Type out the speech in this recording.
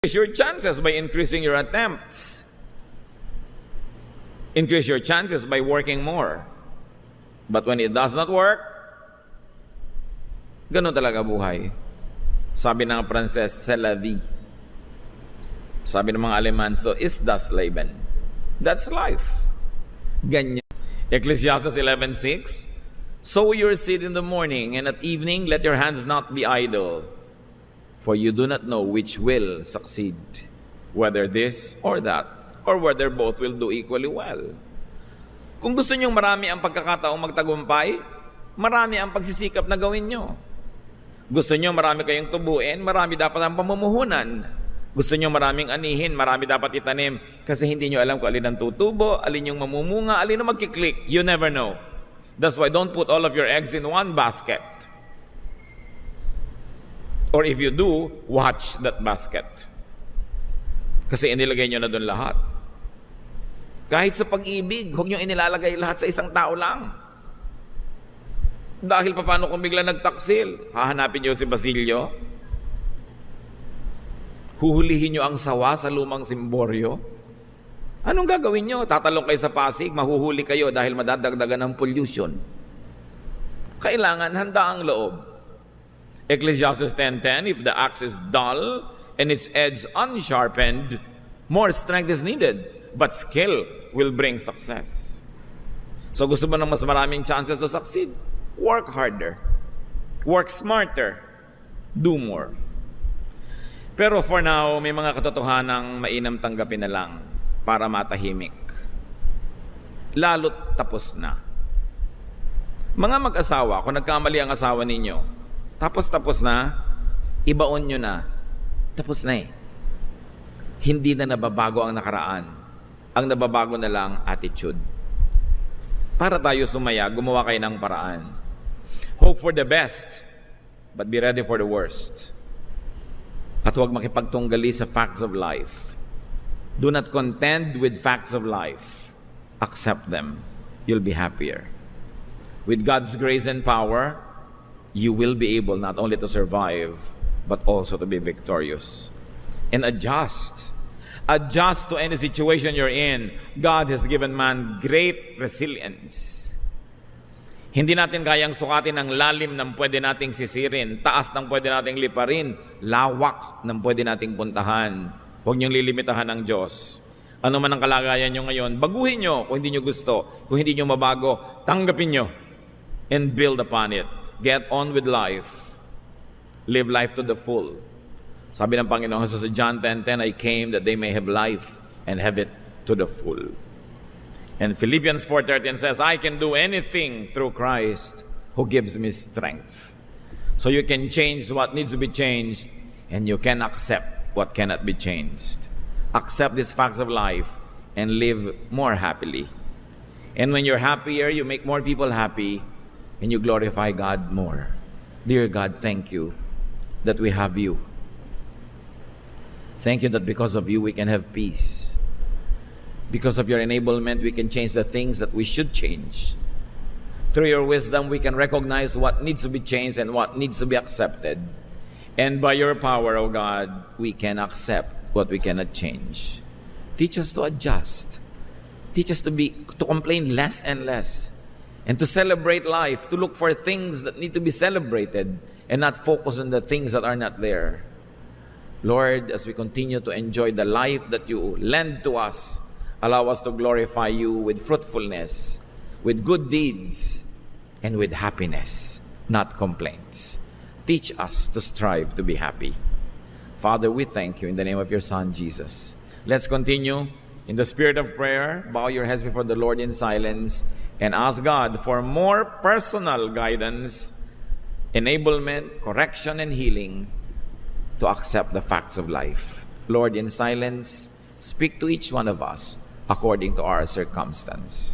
Increase your chances by increasing your attempts. Increase your chances by working more. But when it does not work, ganun talaga buhay. Sabi ng Pranses, c'est la vie. Sabi ng mga Aleman, so ist das Leben. That's life. Ganyan. Ecclesiastes 11:6, sow your seed in the morning, and at evening let your hands not be idle. For you do not know which will succeed, whether this or that, or whether both will do equally well. Kung gusto nyong marami ang pagkakataong magtagumpay, marami ang pagsisikap na gawin nyo. Gusto nyo marami kayong tubuin, marami dapat ang pamumuhunan. Gusto nyo maraming anihin, marami dapat itanim, kasi hindi nyo alam kung alin ang tutubo, alin yung mamumunga, alin ang magkiklik. You never know. That's why don't put all of your eggs in one basket. Or if you do, watch that basket. Kasi inilagay nyo na doon lahat. Kahit sa pag-ibig, huwag nyo inilalagay lahat sa isang tao lang. Dahil paano kung bigla nagtaksil? Hahanapin nyo si Basilio? Huhulihin nyo ang sawa sa lumang simboryo? Anong gagawin nyo? Tatalong kayo sa Pasig, mahuhuli kayo dahil madadagdagan ng pollution. Kailangan handa ang loob. Ecclesiastes 10:10, if the axe is dull and its edge unsharpened, more strength is needed, but skill will bring success. So gusto mo ng mas maraming chances to succeed? Work harder. Work smarter. Do more. Pero for now, may mga katotohanang mainam tanggapin na lang para matahimik. Lalo't tapos na. Mga mag-asawa, kung nagkamali ang asawa ninyo, tapos na, ibaon nyo na. Tapos na eh. Hindi na nababago ang nakaraan. Ang nababago na lang, attitude. Para tayo sumaya, gumawa kayo ng paraan. Hope for the best, but be ready for the worst. At huwag makipagtunggali sa facts of life. Do not contend with facts of life. Accept them. You'll be happier. With God's grace and power, you will be able not only to survive, but also to be victorious. And adjust. Adjust to any situation you're in. God has given man great resilience. Hindi natin kayang sukatin ang lalim ng pwede nating sisirin, taas ng pwede nating liparin, lawak ng pwede nating puntahan. Huwag niyong lilimitahan ng Diyos. Ano man ang kalagayan nyo ngayon, baguhin nyo kung hindi nyo gusto. Kung hindi nyo mabago, tanggapin nyo and build upon it. Get on with life. Live life to the full. Sabi ng Panginoon sa John 10:10, I came that they may have life and have it to the full. And Philippians 4:13 says, I can do anything through Christ who gives me strength. So you can change what needs to be changed, and you can accept what cannot be changed. Accept these facts of life and live more happily. And when you're happier, you make more people happy, and you glorify God more. Dear God, thank you that we have you. Thank you that because of you we can have peace. Because of your enablement, we can change the things that we should change. Through your wisdom, we can recognize what needs to be changed and what needs to be accepted. And by your power, O God, we can accept what we cannot change. Teach us to adjust. Teach us to complain less and less. And to celebrate life, to look for things that need to be celebrated and not focus on the things that are not there. Lord, as we continue to enjoy the life that you lend to us, allow us to glorify you with fruitfulness, with good deeds, and with happiness, not complaints. Teach us to strive to be happy. Father, we thank you in the name of your Son, Jesus. Let's continue in the spirit of prayer. Bow your heads before the Lord in silence and ask God for more personal guidance, enablement, correction, and healing to accept the facts of life. Lord, in silence, speak to each one of us according to our circumstance.